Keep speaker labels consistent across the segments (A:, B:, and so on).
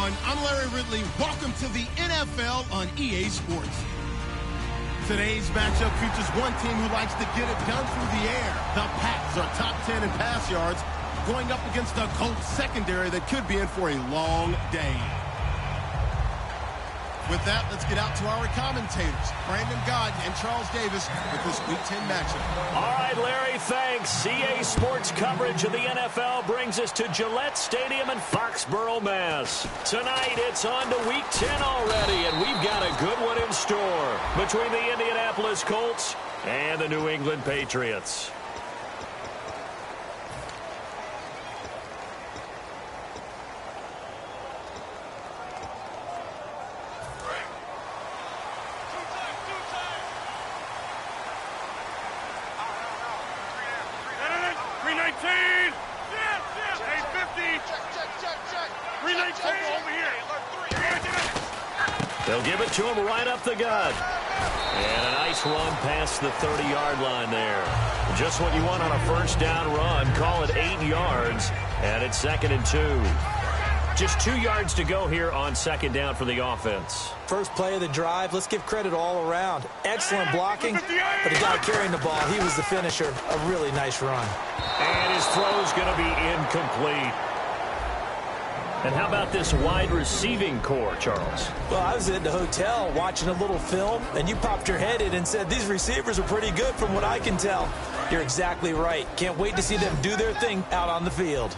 A: everyone. I'm Larry Ridley. Welcome to the NFL on EA Sports. Today's matchup features one team who likes to get it done through the air. The Pats are top 10 in pass yards, going up against the Colts secondary that could be in for a long day. With that, let's get out to our commentators, Brandon Godden and Charles Davis, with this Week 10 matchup.
B: All right, Larry, thanks. CA Sports coverage of the NFL brings us to Gillette Stadium in Foxborough, Mass. Tonight, it's on to Week 10 already, and we've got a good one in store between the Indianapolis Colts and the New England Patriots. They'll give it to him right up the gut. And a nice run past the 30-yard line there. Just what you want on a first down run. Call it 8 yards, and it's 2nd and 2. Just 2 yards to go here on 2nd down for the offense.
C: First play of the drive, let's give credit all around. Excellent blocking, but the guy carrying the ball, he was the finisher. A really nice run.
B: And his throw's going to be incomplete. And how about this wide receiving core, Charles?
C: Well, I was in the hotel watching a little film, and you popped your head in and said, these receivers are pretty good from what I can tell. You're exactly right. Can't wait to see them do their thing out on the field.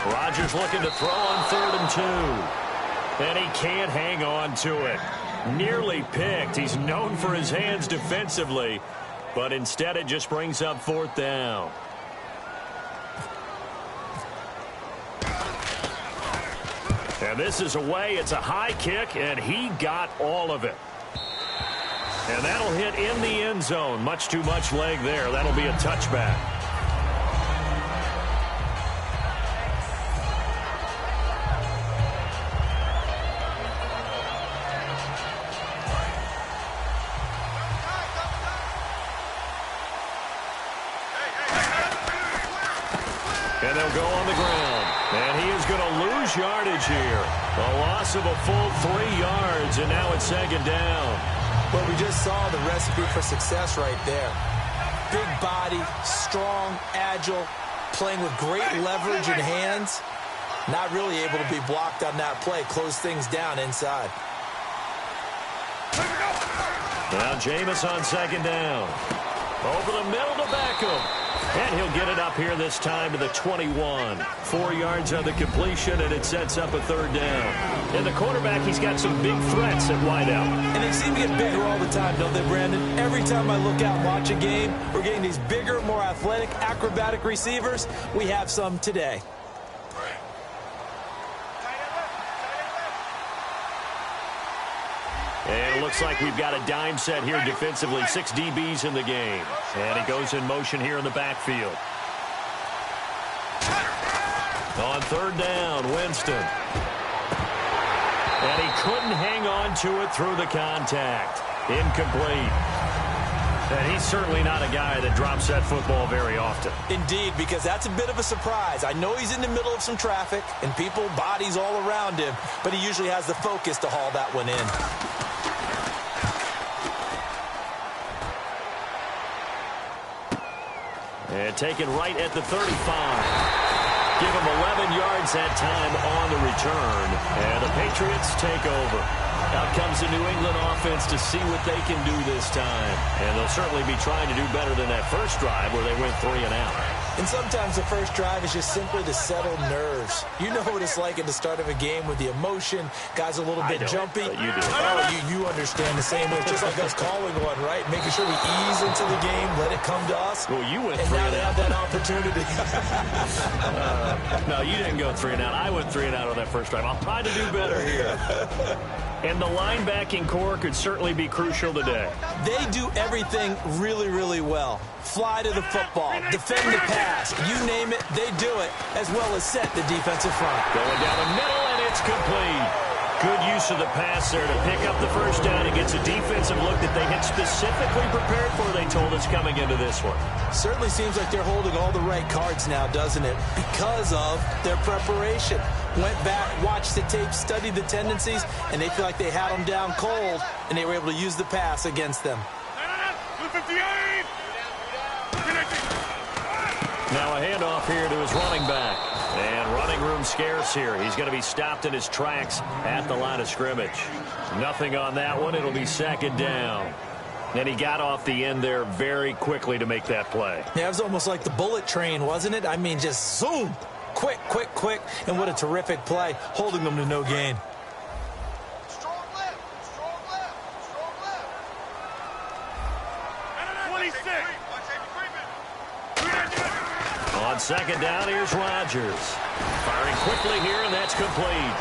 B: Rodgers looking to throw on 3rd and 2. And he can't hang on to it. Nearly picked. He's known for his hands defensively, but instead it just brings up 4th down. And this is away. It's a high kick, and he got all of it. And that'll hit in the end zone. Much too much leg there. That'll be a touchback. And they'll go on the ground. And he is going to lose yardage here. A loss of a full 3 yards, and now it's 2nd down.
C: Well, we just saw the recipe for success right there. Big body, strong, agile, playing with great leverage in hands. Not really able to be blocked on that play. Close things down inside.
B: Now Jameis on 2nd down. Over the middle to Beckham. And he'll get it up here this time to the 21. 4 yards on the completion, and it sets up a 3rd down. And the quarterback, he's got some big threats at wideout.
C: And they seem to get bigger all the time, don't they, Brandon? Every time I look out and watch a game, we're getting these bigger, more athletic, acrobatic receivers. We have some today.
B: And it looks like we've got a dime set here defensively. 6 DBs in the game. And he goes in motion here in the backfield. On 3rd down, Winston. And he couldn't hang on to it through the contact. Incomplete. And he's certainly not a guy that drops that football very often.
C: Indeed, because that's a bit of a surprise. I know he's in the middle of some traffic and people, bodies all around him, but he usually has the focus to haul that one in.
B: And taken right at the 35. Give him 11 yards that time on the return. And the Patriots take over. Out comes the New England offense to see what they can do this time. And they'll certainly be trying to do better than that first drive where they went 3 and out.
C: And sometimes the first drive is just simply to settle nerves. You know what it's like at the start of a game with the emotion. Guys a little bit jumpy.
B: But you do.
C: Oh, you understand the same way. Just like us calling one, right? Making sure we ease into the game, let it come to us.
B: Well, you went
C: and
B: 3
C: now
B: and
C: they
B: out.
C: have that opportunity.
B: No, you didn't go 3 and out. I went 3 and out on that first drive. I'll try to do better here. And the linebacking core could certainly be crucial today.
C: They do everything really, really well. Fly to the football, defend the pass, you name it, they do it, as well as set the defensive front.
B: Going down the middle, and it's complete. Good use of the pass there to pick up the first down. It gets a defensive look that they had specifically prepared for, they told us, coming into this one.
C: Certainly seems like they're holding all the right cards now, doesn't it? Because of their preparation. Went back, watched the tape, studied the tendencies, and they feel like they had them down cold, and they were able to use the pass against them.
B: Now a handoff here to his running back. And running room scarce here. He's going to be stopped in his tracks at the line of scrimmage. Nothing on that one. It'll be second down. And he got off the end there very quickly to make that play.
C: Yeah, it was almost like the bullet train, wasn't it? I mean, just zoom. Quick, quick, quick. And what a terrific play, holding them to no gain.
D: Strong left. Strong left. Strong left. 26.
B: On second down, here's Rodgers. Firing quickly here, and that's complete.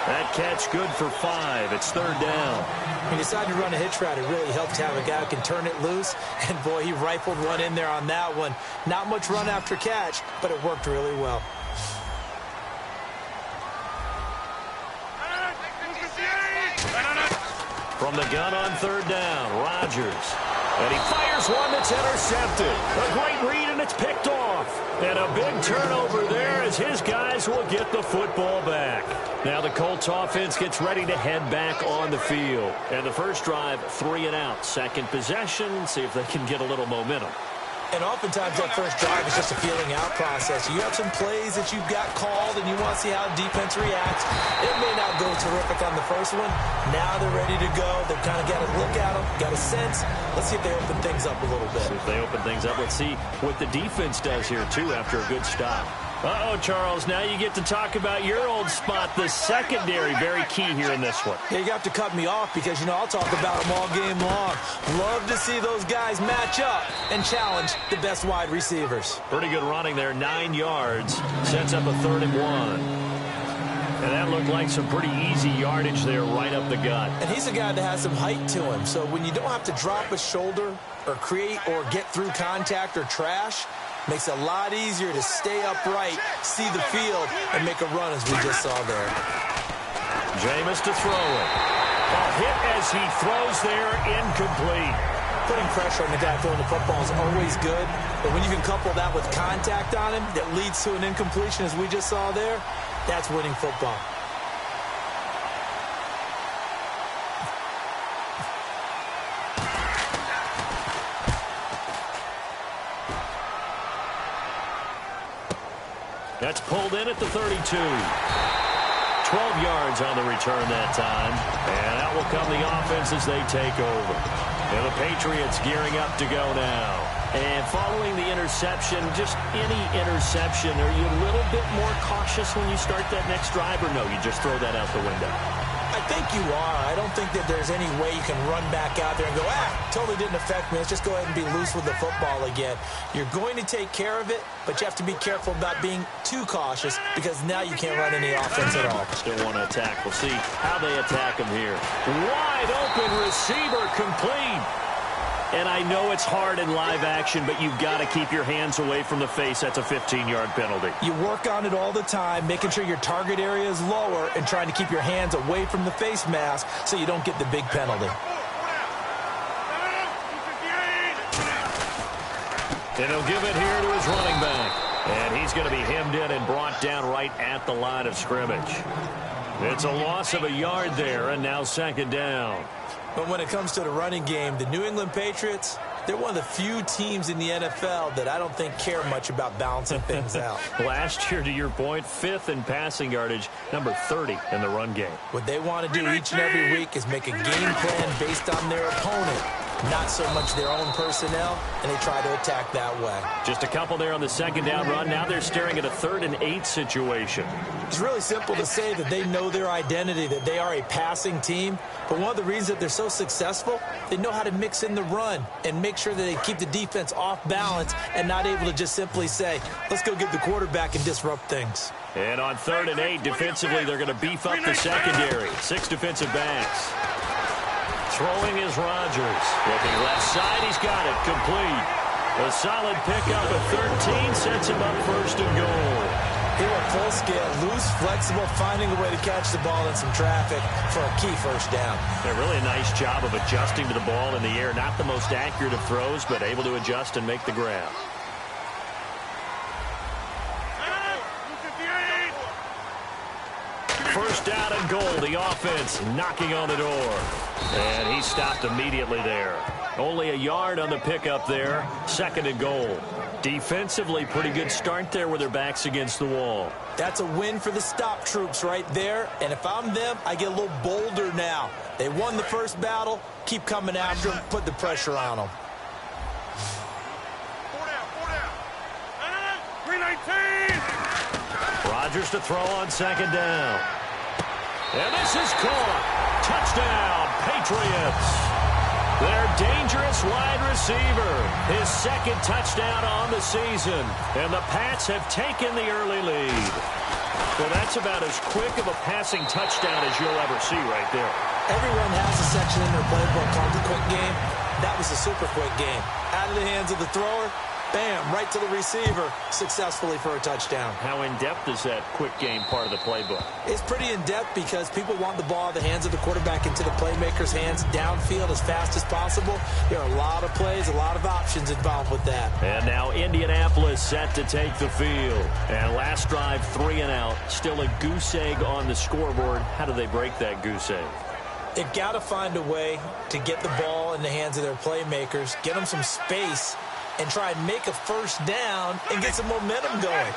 B: That catch good for 5. It's third down.
C: He decided to run a hitch route. It really helped to have a guy who can turn it loose. And, boy, he rifled one in there on that one. Not much run after catch, but it worked really well.
B: From the gun on third down, Rodgers. And he fires one that's intercepted. A great read, and it's picked off. And a big turnover there as his guys will get the football back. Now the Colts offense gets ready to head back on the field. And the first drive, 3 and out. Second possession, see if they can get a little momentum.
C: And oftentimes that first drive is just a feeling out process. You have some plays that you've got called and you want to see how defense reacts. It may not go terrific on the first one. Now they're ready to go. They've kind of got to look at them, got a sense. Let's see if they open things up a little bit.
B: See if they open things up. Let's see what the defense does here, too, after a good stop. Uh-oh, Charles, now you get to talk about your old spot, the secondary. Very key here in this one.
C: Yeah, you have to cut me off because, you know, I'll talk about them all game long. Love to see those guys match up and challenge the best wide receivers.
B: Pretty good running there, 9 yards. Sets up a 3rd and 1. And that looked like some pretty easy yardage there right up the gut.
C: And he's a guy that has some height to him. So when you don't have to drop a shoulder or create or get through contact or trash, makes it a lot easier to stay upright, see the field, and make a run as we just saw there.
B: Jameis to throw it. A hit as he throws there, incomplete.
C: Putting pressure on the guy throwing the football is always good, but when you can couple that with contact on him that leads to an incompletion as we just saw there, that's winning football.
B: That's pulled in at the 32. 12 yards on the return that time. And out will come the offense as they take over. And the Patriots gearing up to go now. And following the interception, just any interception, are you a little bit more cautious when you start that next drive, or no, you just throw that out the window?
C: I think you are. I don't think that there's any way you can run back out there and go, totally didn't affect me. Let's just go ahead and be loose with the football again. You're going to take care of it, but you have to be careful about being too cautious because now you can't run any offense at all.
B: Still want to attack. We'll see how they attack him here. Wide open receiver complete. And I know it's hard in live action, but you've got to keep your hands away from the face. That's a 15-yard penalty.
C: You work on it all the time, making sure your target area is lower and trying to keep your hands away from the face mask so you don't get the big penalty.
B: And he'll give it here to his running back. And he's going to be hemmed in and brought down right at the line of scrimmage. It's a loss of a yard there, and now second down.
C: But when it comes to the running game, the New England Patriots, they're one of the few teams in the NFL that I don't think care much about balancing things out.
B: Last year, to your point, 5th in passing yardage, number 30 in the run game.
C: What they want to do each and every week is make a game plan based on their opponent, not so much their own personnel, and they try to attack that way.
B: Just a couple there on the second down run. Now they're staring at a 3rd and 8 situation.
C: It's really simple to say that they know their identity, that they are a passing team. But one of the reasons that they're so successful, they know how to mix in the run and make sure that they keep the defense off balance and not able to just simply say, let's go get the quarterback and disrupt things.
B: And on 3rd and 8, defensively, they're going to beef up the secondary. 6 defensive backs. Throwing is Rodgers. Looking left side, he's got it. Complete. A solid pickup at 13 sets him up 1st and goal.
C: He went full scale, loose, flexible, finding a way to catch the ball in some traffic for a key first down.
B: Yeah, really a nice job of adjusting to the ball in the air. Not the most accurate of throws, but able to adjust and make the grab. First down and goal. The offense knocking on the door. And he stopped immediately there. Only a yard on the pickup there. Second and goal. Defensively, pretty good start there with their backs against the wall.
C: That's a win for the stop troops right there. And if I'm them, I get a little bolder now. They won the first battle. Keep coming after them. Put the pressure on them.
D: 319.
B: Rodgers to throw on second down. And this is caught. Touchdown, Patriots. Their dangerous wide receiver. His second touchdown on the season. And the Pats have taken the early lead. Well, that's about as quick of a passing touchdown as you'll ever see right there.
C: Everyone has a section in their playbook called the quick game. That was a super quick game. Out of the hands of the thrower, bam, right to the receiver, successfully for a touchdown.
B: How in-depth is that quick game part of the playbook?
C: It's pretty in-depth because people want the ball in the hands of the quarterback into the playmaker's hands downfield as fast as possible. There are a lot of plays, a lot of options involved with that.
B: And now Indianapolis set to take the field. And last drive, 3 and out. Still a goose egg on the scoreboard. How do they break that goose egg?
C: They've got to find a way to get the ball in the hands of their playmakers, get them some space, and try and make a first down and get some momentum going.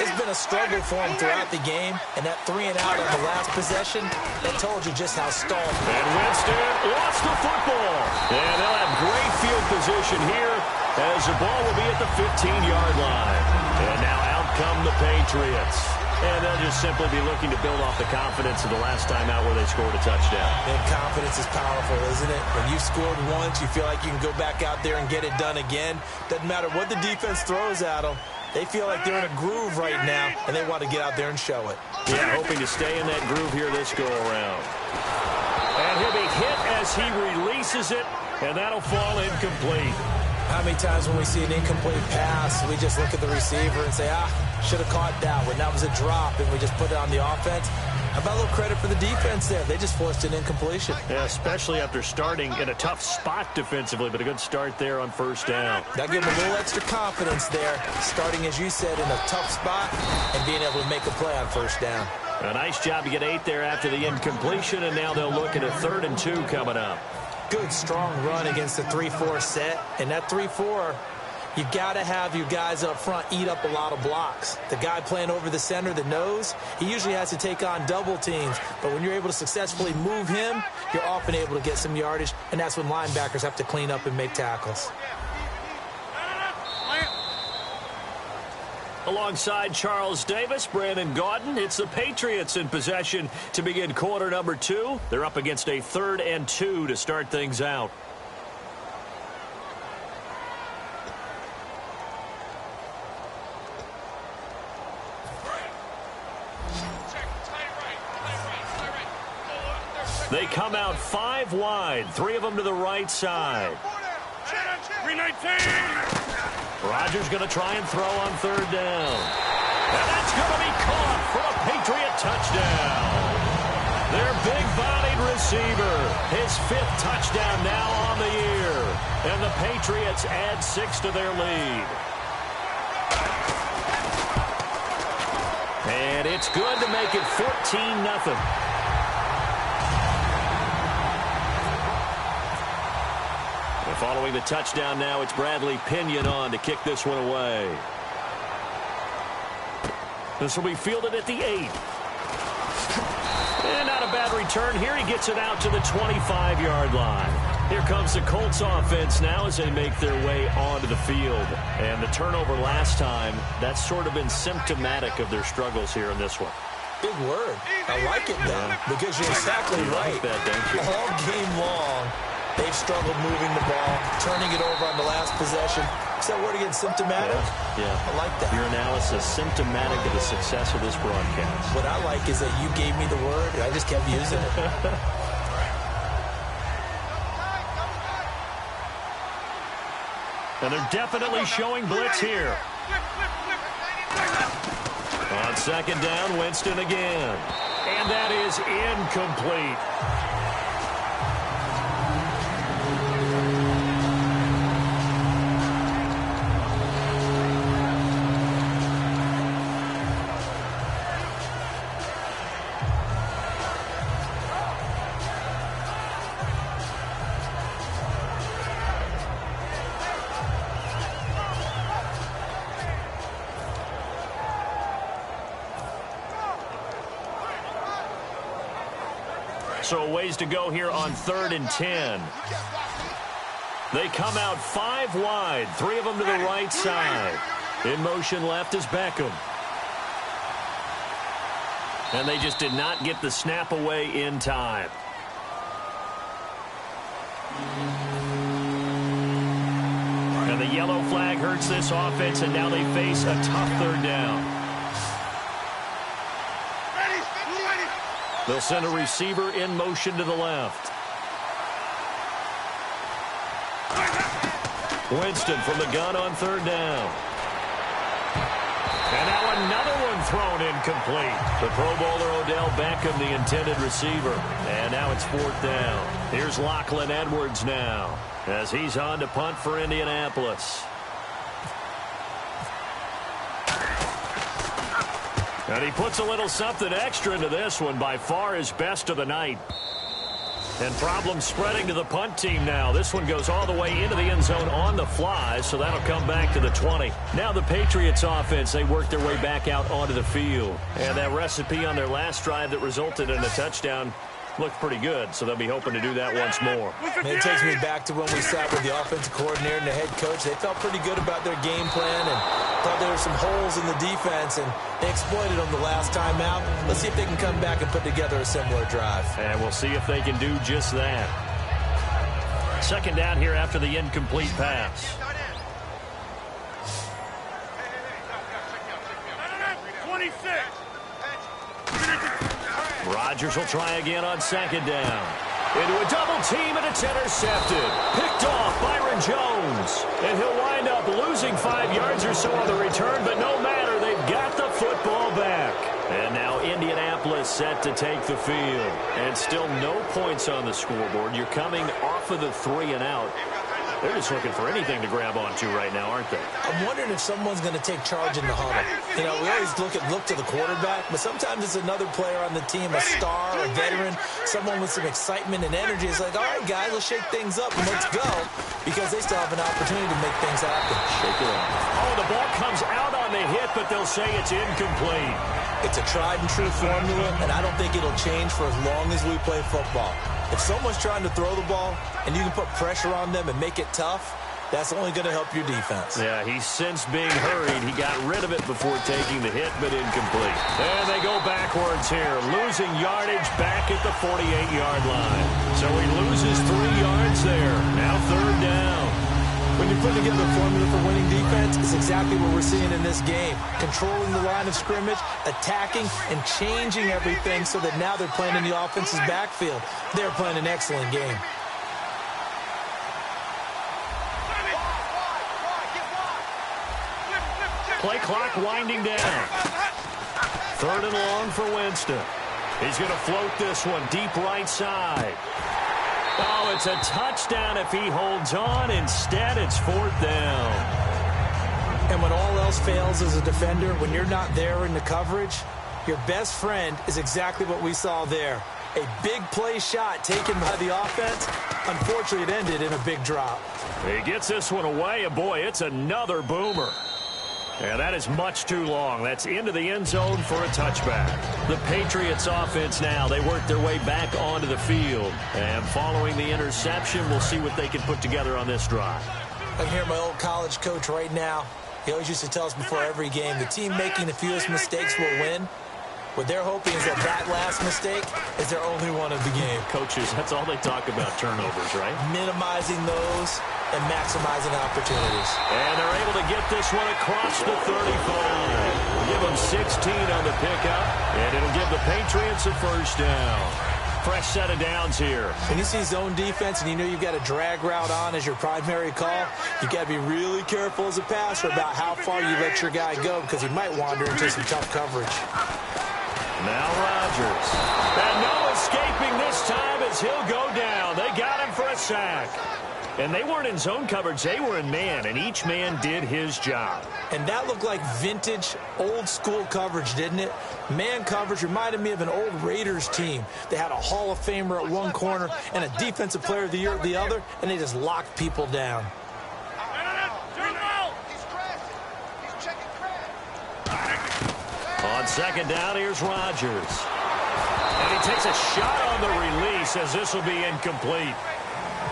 C: It's been a struggle for them throughout the game, and that 3 and out on the last possession, that told you just how stalled.
B: And Winston lost the football. And they'll have great field position here as the ball will be at the 15-yard line. And now out come the Patriots. And they'll just simply be looking to build off the confidence of the last time out where they scored a touchdown.
C: And confidence is powerful, isn't it? When you've scored once, you feel like you can go back out there and get it done again. Doesn't matter what the defense throws at them. They feel like they're in a groove right now, and they want to get out there and show it.
B: Yeah, hoping to stay in that groove here this go-around. And he'll be hit as he releases it, and that'll fall incomplete.
C: How many times when we see an incomplete pass, we just look at the receiver and say, should have caught that one. That was a drop, and we just put it on the offense. How about a little credit for the defense there? They just forced an incompletion.
B: Yeah, especially after starting in a tough spot defensively, but a good start there on first down.
C: That gave them a little extra confidence there, starting, as you said, in a tough spot and being able to make a play on first down.
B: A nice job to get 8 there after the incompletion, and now they'll look at a 3rd and 2 coming up.
C: Good, strong run against the 3-4 set. And that 3-4, you got to have your guys up front eat up a lot of blocks. The guy playing over the center, the nose, he usually has to take on double teams. But when you're able to successfully move him, you're often able to get some yardage. And that's when linebackers have to clean up and make tackles.
B: Alongside Charles Davis, Brandon Gaudin, it's the Patriots in possession to begin quarter number 2. They're up against a 3rd and 2 to start things out. They come out 5 wide, 3 of them to the right side.
D: 319.
B: Rodgers going to try and throw on 3rd down. And that's going to be caught for a Patriot touchdown. Their big-bodied receiver, his 5th touchdown now on the year. And the Patriots add 6 to their lead. And it's good to make it 14-0. Following the touchdown now, it's Bradley Pinion on to kick this one away. This will be fielded at the 8. And not a bad return here. He gets it out to the 25-yard line. Here comes the Colts offense now as they make their way onto the field. And the turnover last time, that's sort of been symptomatic of their struggles here in this one.
C: Big word. I like it, though, because you're exactly right.
B: Like that, don't you?
C: All game long, they've struggled moving the ball, turning it over on the last possession. Is that word again, symptomatic?
B: Yeah.
C: I like that.
B: Your analysis, symptomatic of the success of this broadcast.
C: What I like is that you gave me the word, and I just kept using it.
B: And they're definitely showing blitz here. On second down, Winston again. And that is incomplete. So a ways to go here on 3rd and 10. They come out 5 wide, 3 of them to the right side. In motion left is Beckham. And they just did not get the snap away in time. And the yellow flag hurts this offense, and now they face a tough 3rd down. They'll send a receiver in motion to the left. Winston from the gun on 3rd down. And now another one thrown incomplete. The Pro Bowler Odell Beckham, the intended receiver. And now it's 4th down. Here's Lachlan Edwards now as he's on to punt for Indianapolis. And he puts a little something extra into this one, by far his best of the night. And problems spreading to the punt team now. This one goes all the way into the end zone on the fly, so that'll come back to the 20. Now the Patriots offense, they work their way back out onto the field. And that recipe on their last drive that resulted in a touchdown looked pretty good, so they'll be hoping to do that once more.
C: It takes me back to when we sat with the offensive coordinator and the head coach. They felt pretty good about their game plan and thought there were some holes in the defense, and they exploited them the last time out. Let's see if they can come back and put together a similar drive.
B: And we'll see if they can do just that. Second down here after the incomplete pass.
D: 26.
B: Rodgers will try again on second down. Into a double team, and it's intercepted. Picked off Byron Jones. And he'll wind up losing 5 yards or so on the return, but no matter, they've got the football back. And now Indianapolis set to take the field. And still no points on the scoreboard. You're coming off of the 3 and out. They're just looking for anything to grab onto right now, aren't they?
C: I'm wondering if someone's going to take charge in the huddle. You know, we always look to the quarterback, but sometimes it's another player on the team, a star, a veteran, someone with some excitement and energy. It's like, all right, guys, let's shake things up and let's go, because they still have an opportunity to make things happen.
B: Shake it up. Oh, the ball comes out on the hit, but they'll say it's incomplete.
C: It's a tried and true formula, and I don't think it'll change for as long as we play football. If someone's trying to throw the ball and you can put pressure on them and make it tough, that's only going to help your defense.
B: Yeah, he's since being hurried. He got rid of it before taking the hit, but incomplete. And they go backwards here, losing yardage back at the 48-yard line. So he loses 3 yards there. Now 3rd down.
C: When you put together a formula for winning defense, it's exactly what we're seeing in this game. Controlling the line of scrimmage, attacking, and changing everything so that now they're playing in the offense's backfield. They're playing an excellent game.
B: Play clock winding down. 3rd and long for Winston. He's going to float this one deep right side. Oh, it's a touchdown if he holds on. Instead, it's 4th down.
C: And when all else fails as a defender, when you're not there in the coverage, your best friend is exactly what we saw there. A big play shot taken by the offense. Unfortunately, it ended in a big drop.
B: He gets this one away, and boy, it's another boomer. And that is much too long. That's into the end zone for a touchback. The Patriots offense now, they work their way back onto the field. And following the interception, we'll see what they can put together on this drive.
C: I can hear my old college coach right now. He always used to tell us before every game, the team making the fewest mistakes will win. What they're hoping is that last mistake is their only one of the game.
B: Coaches, that's all they talk about, turnovers, right?
C: Minimizing those and maximizing opportunities.
B: And they're able to get this one across the 35. Give them 16 on the pickup, and it'll give the Patriots a 1st down. Fresh set of downs here.
C: When you see zone defense and you know you've got a drag route on as your primary call, you've got to be really careful as a passer about how far you let your guy go because he might wander into some tough coverage.
B: Now Rodgers. And no escaping this time as he'll go down. They got him for a sack. And they weren't in zone coverage. They were in man, and each man did his job.
C: And that looked like vintage, old-school coverage, didn't it? Man coverage reminded me of an old Raiders team. They had a Hall of Famer at one corner and a Defensive Player of the Year at the other, and they just locked people down.
D: He's crashing. He's checking crash.
B: On second down, here's Rodgers. And he takes a shot on the release as this will be incomplete.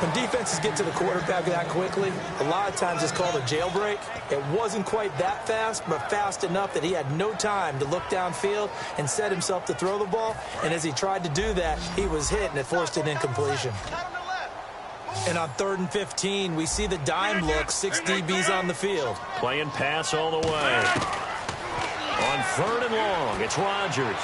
C: When defenses get to the quarterback that quickly, a lot of times it's called a jailbreak. It wasn't quite that fast, but fast enough that he had no time to look downfield and set himself to throw the ball. And as he tried to do that, he was hit, and it forced an incompletion. And on 3rd and 15, we see the dime look, 6 DBs on the field.
B: Playing pass all the way. On 3rd and long, it's Rodgers.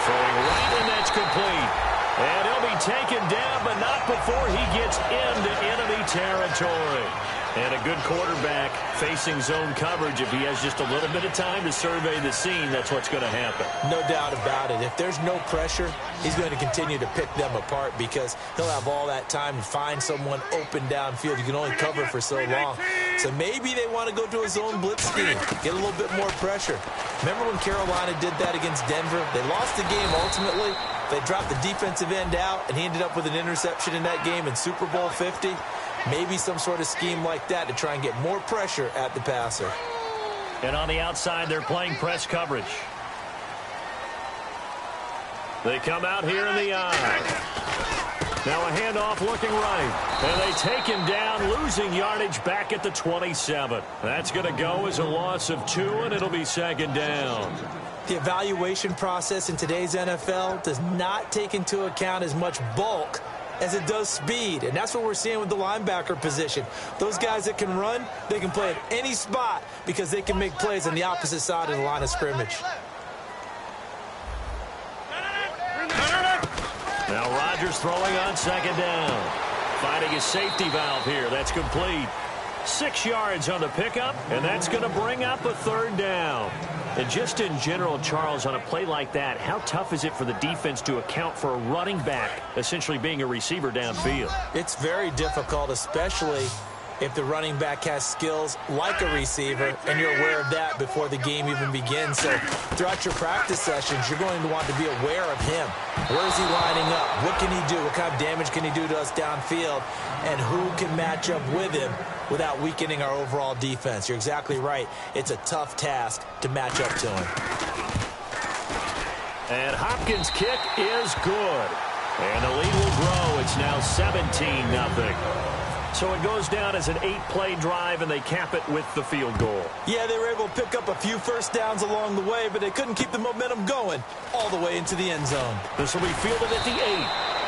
B: Throwing right, and that's complete. And he'll be taken down, but not before he gets into enemy territory. And a good quarterback facing zone coverage, if he has just a little bit of time to survey the scene, that's what's going to happen.
C: No doubt about it. If there's no pressure, he's going to continue to pick them apart because he'll have all that time to find someone open downfield. You can only cover for so long. So maybe they want to go to a zone blitz scheme, get a little bit more pressure. Remember when Carolina did that against Denver? They lost the game ultimately. They dropped the defensive end out, and he ended up with an interception in that game in Super Bowl 50. Maybe some sort of scheme like that to try and get more pressure at the passer.
B: And on the outside, they're playing press coverage. They come out here in the eye. Now a handoff looking right. And they take him down, losing yardage back at the 27. That's going to go as a loss of 2, and it'll be 2nd down.
C: The evaluation process in today's NFL does not take into account as much bulk as it does speed, and that's what we're seeing with the linebacker position. Those guys that can run, they can play at any spot because they can make plays on the opposite side of the line of scrimmage.
B: Now Rodgers throwing on 2nd down. Finding his safety valve here. That's complete. 6 yards on the pickup, and that's going to bring up a 3rd down. And just in general, Charles, on a play like that, how tough is it for the defense to account for a running back essentially being a receiver downfield?
C: It's very difficult, especially if the running back has skills like a receiver, and you're aware of that before the game even begins. So throughout your practice sessions, you're going to want to be aware of him. Where is he lining up? What can he do? What kind of damage can he do to us downfield? And who can match up with him without weakening our overall defense? You're exactly right. It's a tough task to match up to him.
B: And Hopkins' kick is good. And the lead will grow. It's now 17-0. So it goes down as an 8-play drive, and they cap it with the field goal.
C: Yeah, they were able to pick up a few first downs along the way, but they couldn't keep the momentum going all the way into the end zone.
B: This will be fielded at the 8.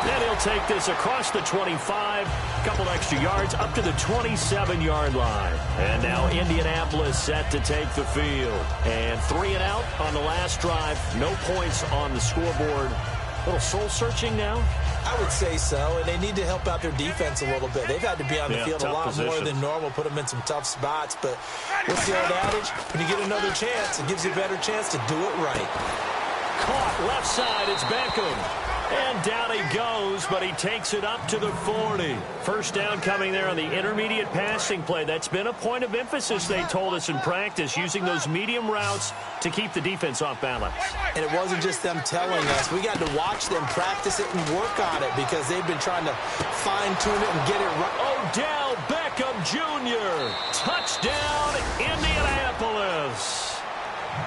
B: Then he'll take this across the 25, couple extra yards up to the 27-yard line. And now Indianapolis set to take the field. And 3 and out on the last drive. No points on the scoreboard. A little soul-searching now?
C: I would say so, and they need to help out their defense a little bit. They've had to be on the field a lot more than normal, put them in some tough spots. But what's the old adage? When you get another chance, it gives you a better chance to do it right.
B: Caught left side, it's Beckham. And down he goes, but he takes it up to the 40. First down coming there on the intermediate passing play. That's been a point of emphasis, they told us in practice, using those medium routes to keep the defense off balance.
C: And it wasn't just them telling us. We got to watch them practice it and work on it because they've been trying to fine-tune it and get it right.
B: Odell Beckham Jr. Touchdown, Indianapolis.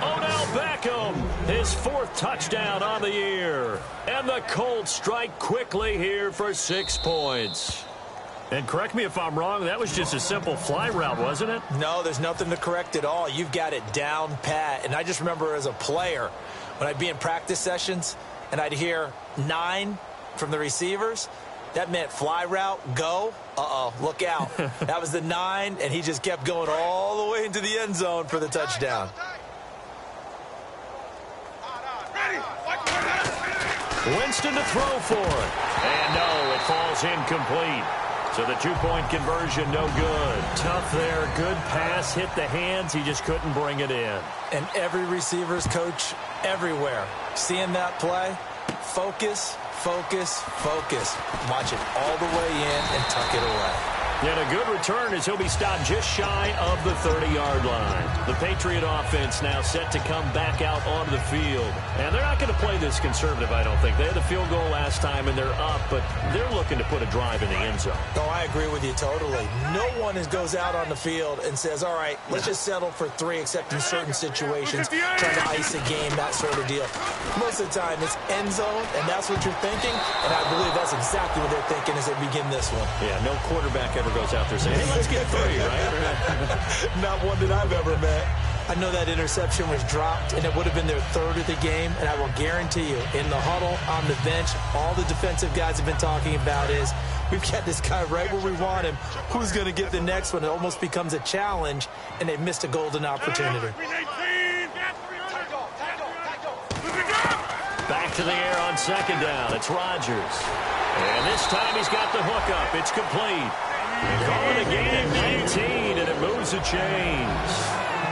B: Odell Beckham, his 4th touchdown on the year. And the Colts strike quickly here for 6 points. And correct me if I'm wrong, that was just a simple fly route, wasn't it?
C: No, there's nothing to correct at all. You've got it down pat. And I just remember as a player, when I'd be in practice sessions and I'd hear 9 from the receivers, that meant fly route, go. Uh-oh, look out. That was the 9, and he just kept going all the way into the end zone for the touchdown.
B: Winston to throw for it. And no, it falls incomplete. So the two-point conversion, no good. Tough there. Good pass. Hit the hands. He just couldn't bring it in.
C: And every receiver's coach everywhere. Seeing that play, focus, focus, focus. Watch it all the way in and tuck it away.
B: And a good return as he'll be stopped just shy of the 30-yard line. The Patriot offense now set to come back out onto the field. And they're not going to play this conservative, I don't think. They had the field goal last time, and they're up, but they're looking to put a drive in the end zone.
C: Oh, I agree with you totally. No one goes out on the field and says, all right, let's just settle for 3, except in certain situations, trying to ice a game, that sort of deal. Most of the time, it's end zone, and that's what you're thinking, and I believe that's exactly what they're thinking as they begin this one.
B: Yeah, no quarterback ever goes out there saying, hey, let's get 3, right?
C: Not one that I've ever met. I know that interception was dropped, and it would have been their 3rd of the game, and I will guarantee you, in the huddle, on the bench, all the defensive guys have been talking about is, we've got this guy right where we want him. Who's going to get the next one? It almost becomes a challenge, and they've missed a golden opportunity.
B: Back to the air on 2nd down. It's Rodgers. And this time he's got the hook up. It's complete. And call it a gain of 19, and it moves the chains.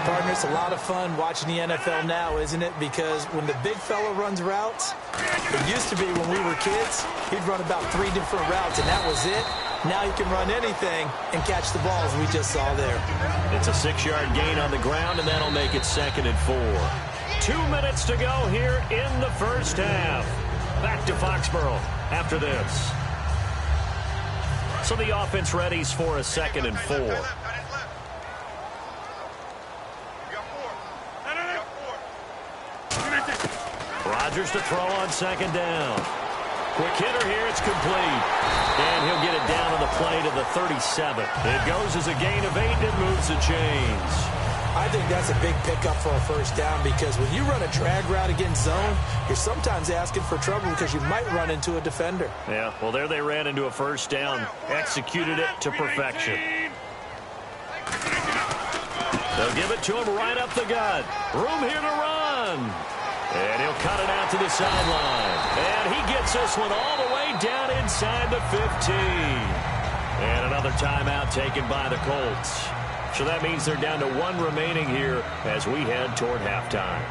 C: Partner, it's a lot of fun watching the NFL now, isn't it? Because when the big fella runs routes, it used to be when we were kids, he'd run about 3 different routes, and that was it. Now he can run anything and catch the balls we just saw there.
B: It's a 6-yard gain on the ground, and that'll make it 2nd and 4. 2 minutes to go here in the first half. Back to Foxborough after this. So the offense readies for a 2nd and 4. Rodgers to throw on 2nd down. Quick hitter here, it's complete. And he'll get it down on the play to the 37. It goes as a gain of 8 and moves the chains.
C: I think that's a big pickup for a first down because when you run a drag route against zone, you're sometimes asking for trouble because you might run into a defender.
B: Yeah, well, there they ran into a first down. Executed it to perfection. They'll give it to him right up the gut. Room here to run. And he'll cut it out to the sideline. And he gets this one all the way down inside the 15. And another timeout taken by the Colts. So that means they're down to 1 remaining here as we head toward halftime.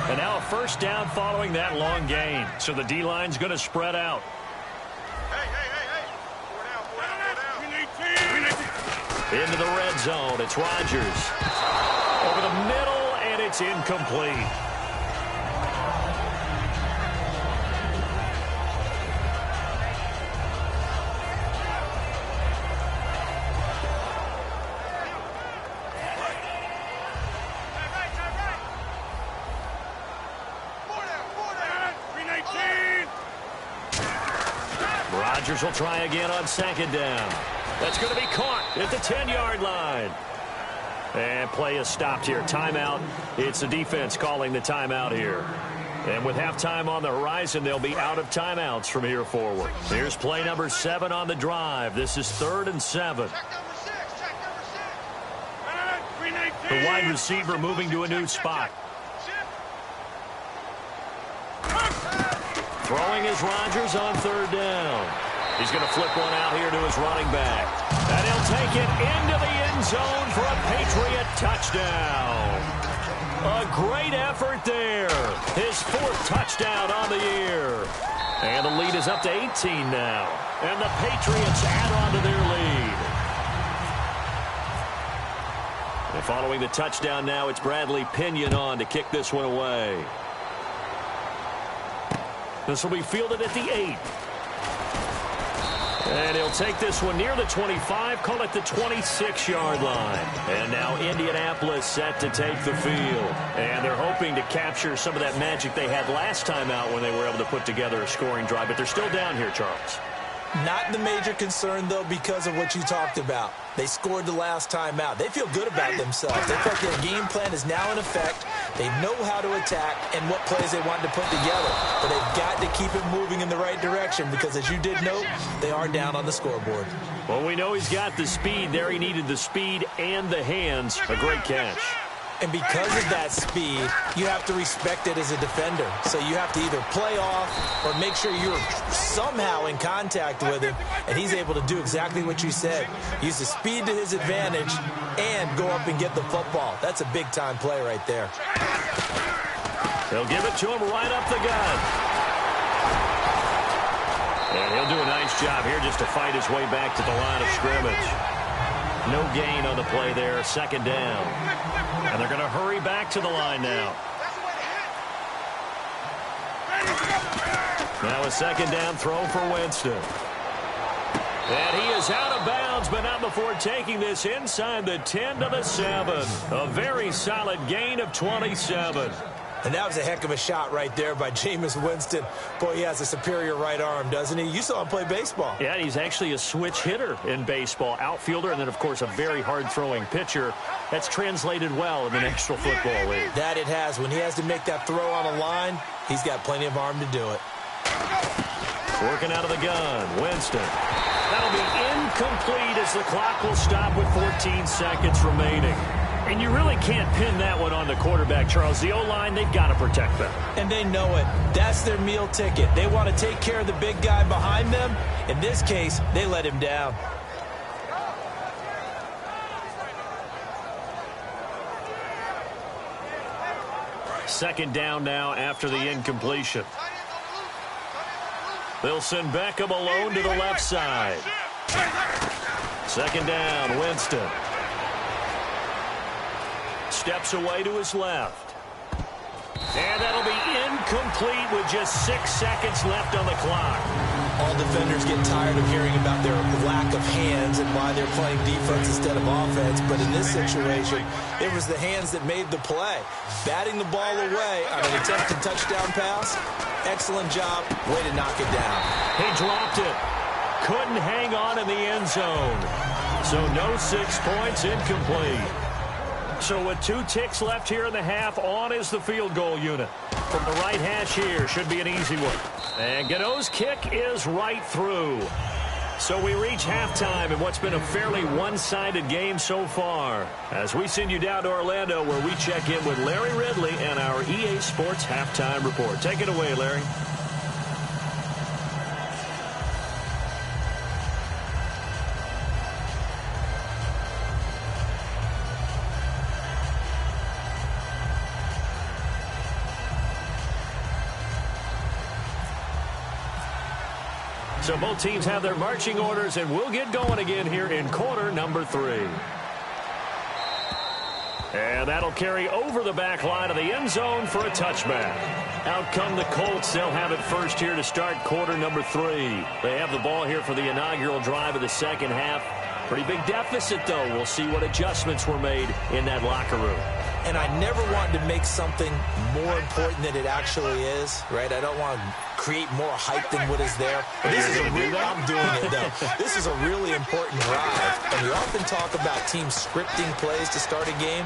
B: And now a first down following that long gain. So the D-line's going to spread out.
D: Hey. 4 down.
B: Into the red zone. It's Rodgers. Over the middle, and it's incomplete. Rodgers will try again on 2nd down. That's going to be caught at the 10-yard line. And play is stopped here. Timeout. It's the defense calling the timeout here. And with halftime on the horizon, they'll be out of timeouts from here forward. Here's play number 7 on the drive. This is 3rd and 7.
D: Check number 6.
B: The wide receiver moving to a new spot. Throwing is Rodgers on 3rd down. He's going to flip one out here to his running back. And he'll take it into the end zone for a Patriot touchdown. A great effort there. His 4th touchdown on the year. And the lead is up to 18 now. And the Patriots add on to their lead. And following the touchdown now, it's Bradley Pinion on to kick this one away. This will be fielded at the 8. And he'll take this one near the 25, call it the 26-yard line. And now Indianapolis set to take the field. And they're hoping to capture some of that magic they had last time out when they were able to put together a scoring drive. But they're still down here, Charles.
C: Not the major concern, though, because of what you talked about. They scored the last time out. They feel good about themselves. They feel like their game plan is now in effect. They know how to attack and what plays they want to put together. But they've got to keep it moving in the right direction because, as you did note, they are down on the scoreboard.
B: Well, we know he's got the speed there. He needed the speed and the hands. A great catch.
C: And because of that speed, you have to respect it as a defender. So you have to either play off or make sure you're somehow in contact with him, and he's able to do exactly what you said. Use the speed to his advantage and go up and get the football. That's a big-time play right there.
B: They'll give it to him right up the gut. And he'll do a nice job here just to fight his way back to the line of scrimmage. No gain on the play there, second down. And they're going to hurry back to the line now. Now a second down throw for Winston. And he is out of bounds, but not before taking this inside the 10 to the 7. A very solid gain of 27.
C: And that was a heck of a shot right there by Jameis Winston. Boy, he has a superior right arm, doesn't he? You saw him play baseball.
B: Yeah, he's actually a switch hitter in baseball. Outfielder, and then, of course, a very hard-throwing pitcher. That's translated well in the National Football League.
C: That it has. When he has to make that throw on a line, he's got plenty of arm to do it.
B: Working out of the gun, Winston. That'll be incomplete as the clock will stop with 14 seconds remaining. And you really can't pin that one on the quarterback, Charles. The O-line, they've got to protect them.
C: And they know it. That's their meal ticket. They want to take care of the big guy behind them. In this case, they let him down.
B: Second down now after the incompletion. They'll send Beckham alone to the left side. Second down, Winston. Steps away to his left. And that'll be incomplete with just 6 seconds left on the clock.
C: All defenders get tired of hearing about their lack of hands and why they're playing defense instead of offense. But in this situation, it was the hands that made the play. Batting the ball away on an attempted touchdown pass. Excellent job. Way to knock it down.
B: He dropped it. Couldn't hang on in the end zone. So no 6 points, incomplete. So with 2 ticks left here in the half, on is the field goal unit. From the right hash here, should be an easy one. And Gano's kick is right through. So we reach halftime in what's been a fairly one-sided game so far. As we send you down to Orlando, where we check in with Larry Ridley and our EA Sports Halftime Report. Take it away, Larry. So both teams have their marching orders, and we'll get going again here in quarter number 3. And that'll carry over the back line of the end zone for a touchback. Out come the Colts. They'll have it first here to start quarter number 3. They have the ball here for the inaugural drive of the second half. Pretty big deficit, though. We'll see what adjustments were made in that locker room.
C: And I never wanted to make something more important than it actually is, right? I don't want to create more hype than what is there. But this is a real, I'm doing it, though. This is a really important drive. And we often talk about teams scripting plays to start a game.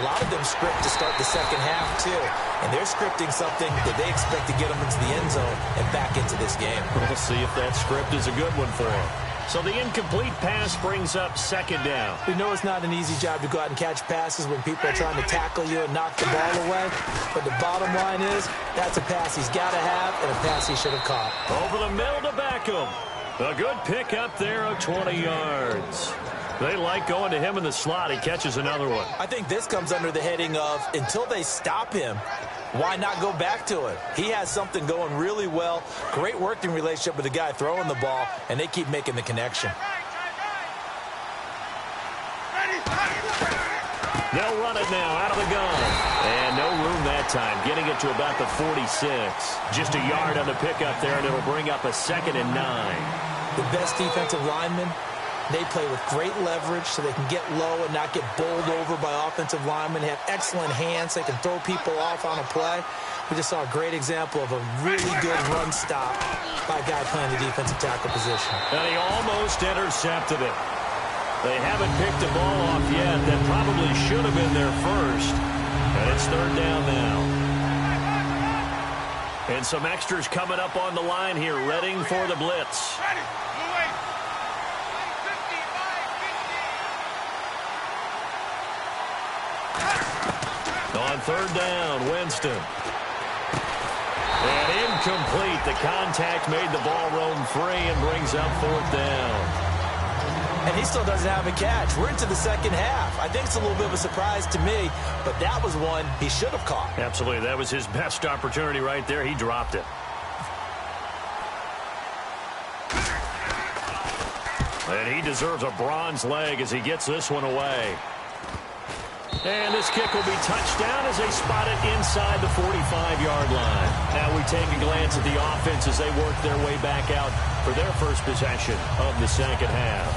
C: A lot of them script to start the second half, too. And they're scripting something that they expect to get them into the end zone and back into this game.
B: We'll see if that script is a good one for them. So the incomplete pass brings up second down.
C: We know it's not an easy job to go out and catch passes when people are trying to tackle you and knock the ball away. But the bottom line is, that's a pass he's got to have and a pass he should have caught.
B: Over the middle to Beckham. A good pickup there of 20 yards. They like going to him in the slot. He catches another one.
C: I think this comes under the heading of, until they stop him, why not go back to it? He has something going really well. Great working relationship with the guy throwing the ball, and they keep making the connection.
B: They'll run it now out of the gun. And no room that time, getting it to about the 46. Just a yard on the pickup there, and it'll bring up a 2nd and 9.
C: The best defensive linemen, they play with great leverage so they can get low and not get bowled over by offensive linemen. They have excellent hands. They can throw people off on a play. We just saw a great example of a really good run stop by a guy playing the defensive tackle position.
B: And he almost intercepted it. They haven't picked the ball off yet. That probably should have been their first. And it's third down now. And some extras coming up on the line here, readying for the blitz. On third down, Winston. And incomplete. The contact made the ball roam free and brings up fourth down.
C: And he still doesn't have a catch. We're into the second half. I think it's a little bit of a surprise to me, but that was one he should have caught.
B: Absolutely. That was his best opportunity right there. He dropped it. And he deserves a bronze leg as he gets this one away. And this kick will be touched down as they spot it inside the 45-yard line. Now we take a glance at the offense as they work their way back out for their first possession of the second half.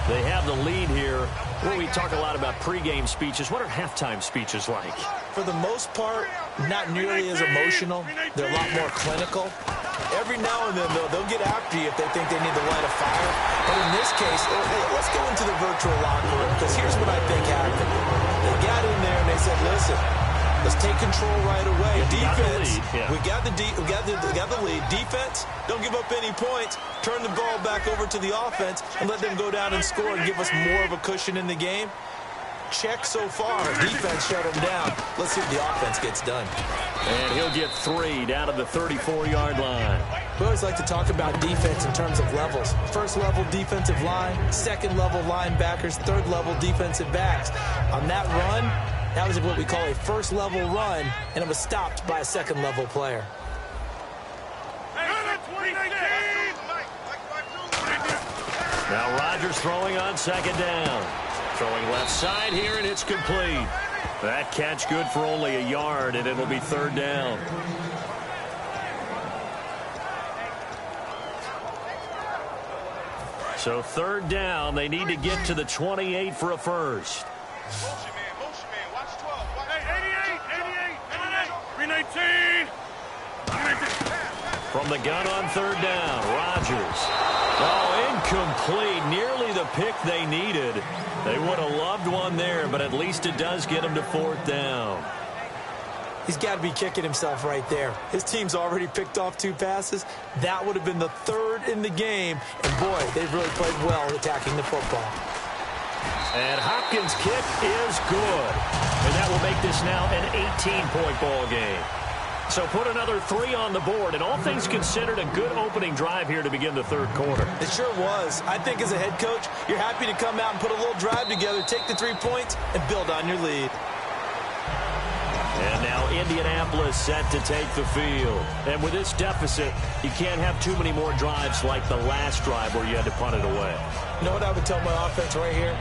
B: They have the lead here. Well, we talk a lot about pregame speeches. What are halftime speeches like?
C: For the most part, not nearly as emotional. They're a lot more clinical. Every now and then, though, they'll get after you if they think they need to light a fire. But in this case, let's go into the virtual locker room, because here's what I think happened. They got in there and they said, listen, let's take control right away. Defense, we got the lead. Defense, don't give up any points. Turn the ball back over to the offense and let them go down and score and give us more of a cushion in the game. Check so far. Defense shut him down. Let's see if the offense gets done.
B: And he'll get 3 down to the 34-yard line.
C: We always like to talk about defense in terms of levels. First level defensive line, second level linebackers, third level defensive backs. On that run, that was what we call a first level run, and it was stopped by a second level player.
B: Now Rodgers throwing on second down. Throwing left side here, and it's complete. That catch good for only a yard, and it'll be third down. So third down, they need to get to the 28 for a first.
D: Motion man, watch 12. Hey, 88, 319.
B: From the gun on third down, Rodgers. Oh, incomplete. Nearly the pick they needed. They would have loved one there, but at least it does get them to fourth down.
C: He's got to be kicking himself right there. His team's already picked off 2 passes. That would have been the third in the game. And, boy, they've really played well attacking the football.
B: And Hopkins' kick is good. And that will make this now an 18-point ball game. So put another 3 on the board, and all things considered, a good opening drive here to begin the third quarter.
C: It sure was. I think as a head coach, you're happy to come out and put a little drive together, take the 3 points, and build on your lead.
B: And now Indianapolis set to take the field. And with this deficit, you can't have too many more drives like the last drive where you had to punt it away.
C: You know what I would tell my offense right here?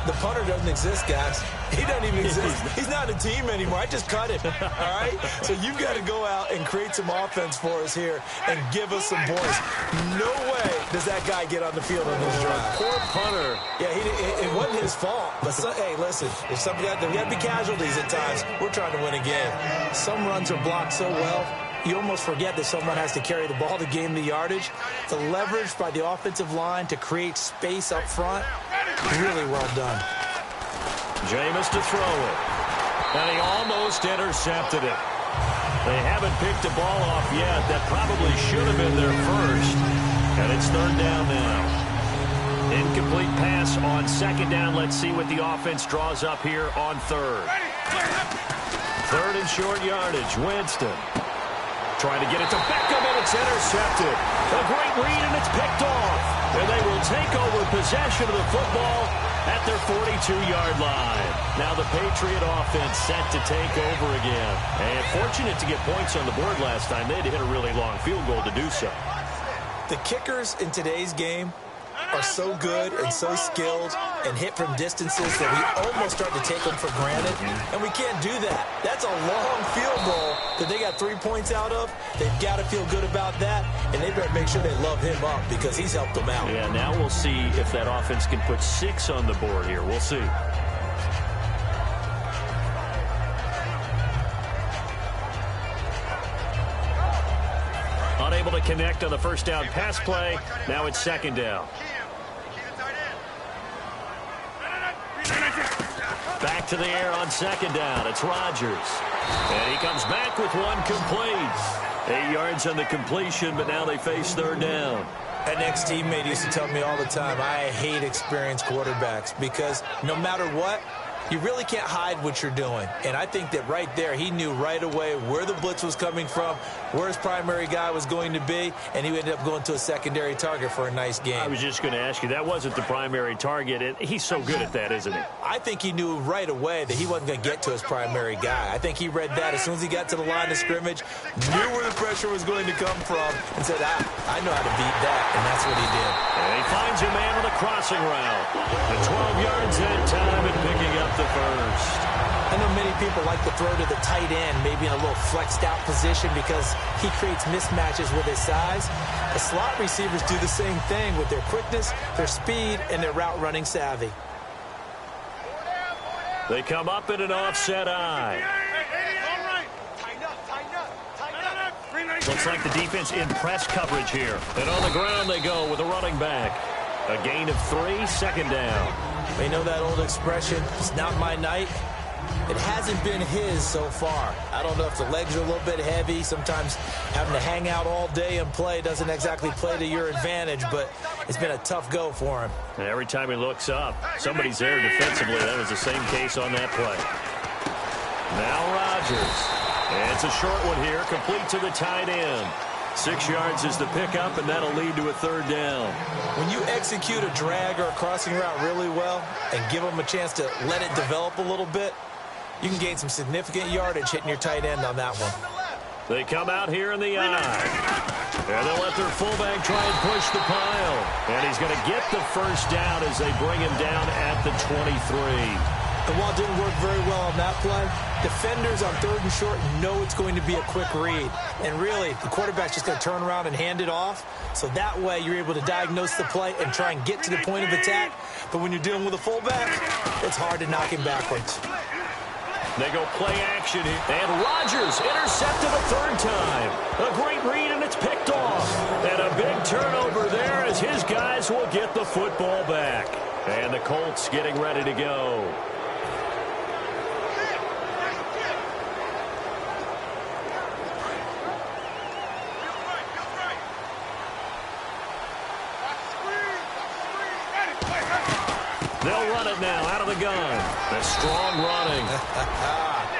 C: The punter doesn't exist, guys. He doesn't even exist. He's not a team anymore. I just cut him. All right? So you've got to go out and create some offense for us here and give us some points. No way does that guy get on the field on this drive.
B: Poor punter.
C: Yeah, it wasn't his fault. But, hey, listen, if something there got to be casualties at times. We're trying to win a game. Some runs are blocked so well, you almost forget that someone has to carry the ball to gain the yardage. The leverage by the offensive line to create space up front, really well done.
B: Jameis to throw it. And he almost intercepted it. They haven't picked the ball off yet. That probably should have been their first. And it's third down now. Incomplete pass on second down. Let's see what the offense draws up here on third. Third and short yardage. Winston trying to get it to Beckham, and it's intercepted. A great read, and it's picked off. And they will take over possession of the football at their 42-yard line. Now the Patriot offense set to take over again. And fortunate to get points on the board last time. They had to hit a really long field goal to do so.
C: The kickers in today's game are so good and so skilled and hit from distances that we almost start to take them for granted, and we can't do that. That's a long field goal that they got 3 points out of. They've got to feel good about that, and they better make sure they love him up because he's helped them out.
B: Yeah, now we'll see if that offense can put 6 on the board here. We'll see. Unable to connect on the first down pass play. Now it's second down. Back to the air on second down. It's Rodgers. And he comes back with one complete. 8 yards on the completion, but now they face third down.
C: An ex-teammate used to tell me all the time, I hate experienced quarterbacks because no matter what, You really can't hide what you're doing. And I think that right there, he knew right away where the blitz was coming from, where his primary guy was going to be, and he ended up going to a secondary target for a nice game.
B: I was just going to ask you, that wasn't the primary target. He's so good at that, isn't he?
C: I think he knew right away that he wasn't going to get to his primary guy. I think he read that as soon as he got to the line of scrimmage, knew where the pressure was going to come from, and said, I know how to beat that, and that's what he did.
B: And he finds a man on the crossing route. The 12 yards that time and picking up the first.
C: I know many people like to throw to the tight end, maybe in a little flexed out position because he creates mismatches with his size. The slot receivers do the same thing with their quickness, their speed, and their route running savvy.
B: They come up in an offset eye. Looks like the defense in press coverage here. And on the ground they go with a running back. A gain of 3, second down.
C: You know that old expression, it's not my night? It hasn't been his so far. I don't know if the legs are a little bit heavy. Sometimes having to hang out all day and play doesn't exactly play to your advantage, but it's been a tough go for him.
B: And every time he looks up, somebody's there defensively. That was the same case on that play. Now Rodgers. And it's a short one here, complete to the tight end. 6 yards is the pickup, and that'll lead to a third down.
C: When you execute a drag or a crossing route really well and give them a chance to let it develop a little bit, you can gain some significant yardage hitting your tight end on that one.
B: They come out here in the eye. And they'll let their fullback try and push the pile. And he's going to get the first down as they bring him down at the 23.
C: And while it didn't work very well on that play, defenders on 3rd and short know it's going to be a quick read. And really, the quarterback's just going to turn around and hand it off. So that way, you're able to diagnose the play and try and get to the point of attack. But when you're dealing with a fullback, it's hard to knock him backwards.
B: They go play action here. And Rodgers intercepted a 3rd time. A great read, and it's picked off. And a big turnover there as his guys will get the football back. And the Colts getting ready to go. They'll run it now out of the gun. A strong running.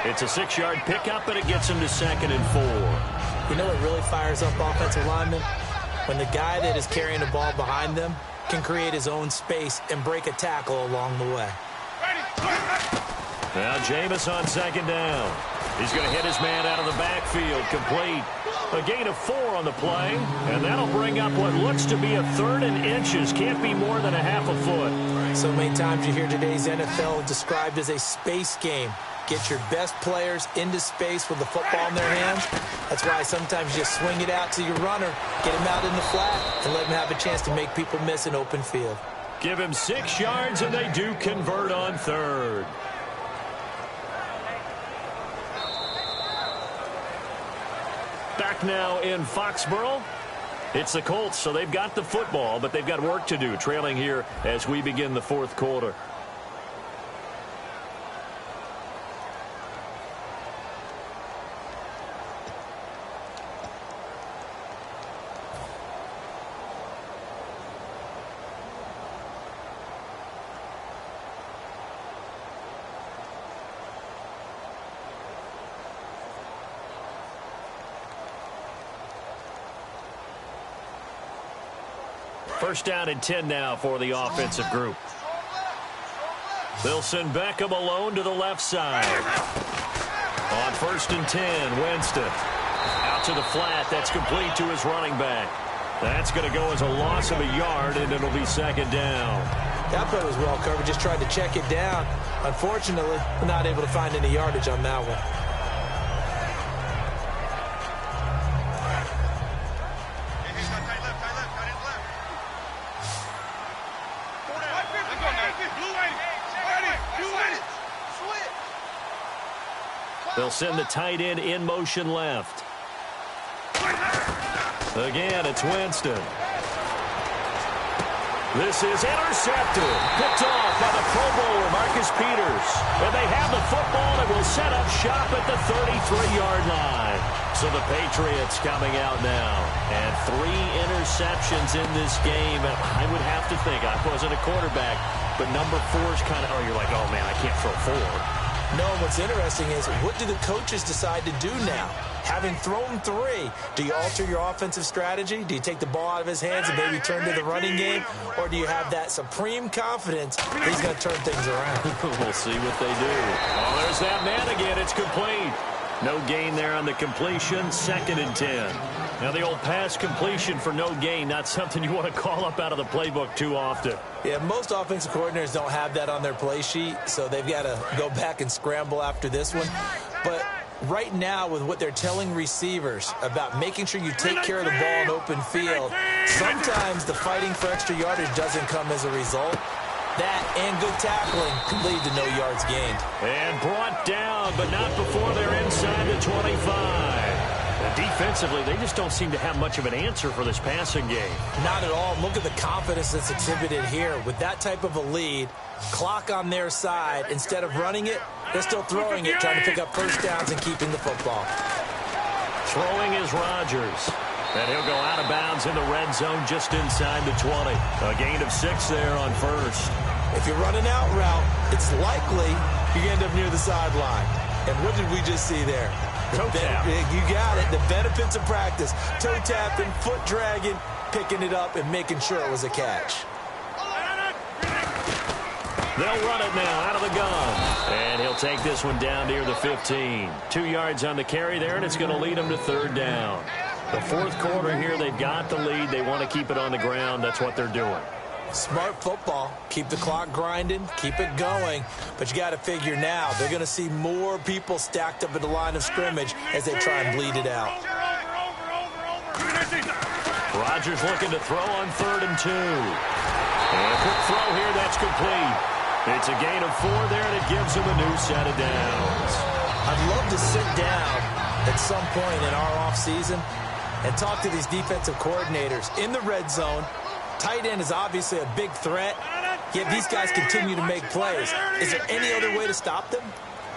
B: It's a 6-yard pickup, and it gets him to 2nd and 4.
C: You know what really fires up offensive linemen? When the guy that is carrying the ball behind them can create his own space and break a tackle along the way.
B: Now Jameis on 2nd down. He's going to hit his man out of the backfield, complete. A gain of 4 on the play, and that'll bring up what looks to be a 3rd and inches. Can't be more than a half a foot.
C: So many times you hear today's NFL described as a space game. Get your best players into space with the football in their hands. That's why sometimes you just swing it out to your runner, get him out in the flat, and let him have a chance to make people miss an open field.
B: Give him 6 yards, and they do convert on 3rd. Back now in Foxborough. It's the Colts, so they've got the football, but they've got work to do, trailing here as we begin the 4th quarter. First down and 10 now for the offensive group. They'll send Beckham alone to the left side. On 1st and 10, Winston. Out to the flat. That's complete to his running back. That's going to go as a loss of a yard, and it'll be 2nd down.
C: That play was well covered. Just tried to check it down. Unfortunately, not able to find any yardage on that one.
B: They'll send the tight end in motion left. Again, it's Winston. This is intercepted. Picked off by the Pro Bowler, Marcus Peters. And they have the football and will set up shop at the 33-yard line. So the Patriots coming out now. And 3 interceptions in this game. And I would have to think, I wasn't a quarterback, but number 4 is kind of, oh, you're like, oh, man, I can't throw 4.
C: No, what's interesting is what do the coaches decide to do now? Having thrown 3, do you alter your offensive strategy? Do you take the ball out of his hands and maybe turn to the running game? Or do you have that supreme confidence that he's going to turn things around?
B: We'll see what they do. Oh, there's that man again. It's complete. No gain there on the completion. 2nd and 10. Now, the old pass completion for no gain, not something you want to call up out of the playbook too often.
C: Yeah, most offensive coordinators don't have that on their play sheet, so they've got to go back and scramble after this one. But right now, with what they're telling receivers about making sure you take care of the ball in open field, sometimes the fighting for extra yardage doesn't come as a result. That and good tackling can lead to no yards gained.
B: And brought down, but not before they're inside the 25. And defensively, they just don't seem to have much of an answer for this passing game.
C: Not at all. Look at the confidence that's exhibited here. With that type of a lead, clock on their side, instead of running it, they're still throwing it, trying to pick up first downs and keeping the football.
B: Throwing is Rodgers. And he'll go out of bounds in the red zone just inside the 20. A gain of 6 there on first.
C: If you're running out route, it's likely you end up near the sideline. And what did we just see there?
B: Toe tap.
C: You got it. The benefits of practice. Toe tapping, foot dragging, picking it up, and making sure it was a catch.
B: They'll run it now out of the gun. And he'll take this one down near the 15. 2 yards on the carry there, and it's going to lead them to 3rd down. The 4th quarter here, they've got the lead. They want to keep it on the ground. That's what they're doing.
C: Smart football. Keep the clock grinding. Keep it going. But you got to figure now, they're going to see more people stacked up at the line of scrimmage as they try and bleed it out.
B: Rodgers looking to throw on 3rd and 2. And a quick throw here, that's complete. It's a gain of 4 there, and it gives him a new set of downs.
C: I'd love to sit down at some point in our offseason and talk to these defensive coordinators in the red zone. Tight end is obviously a big threat, yet these guys continue to make plays. Is there any other way to stop them?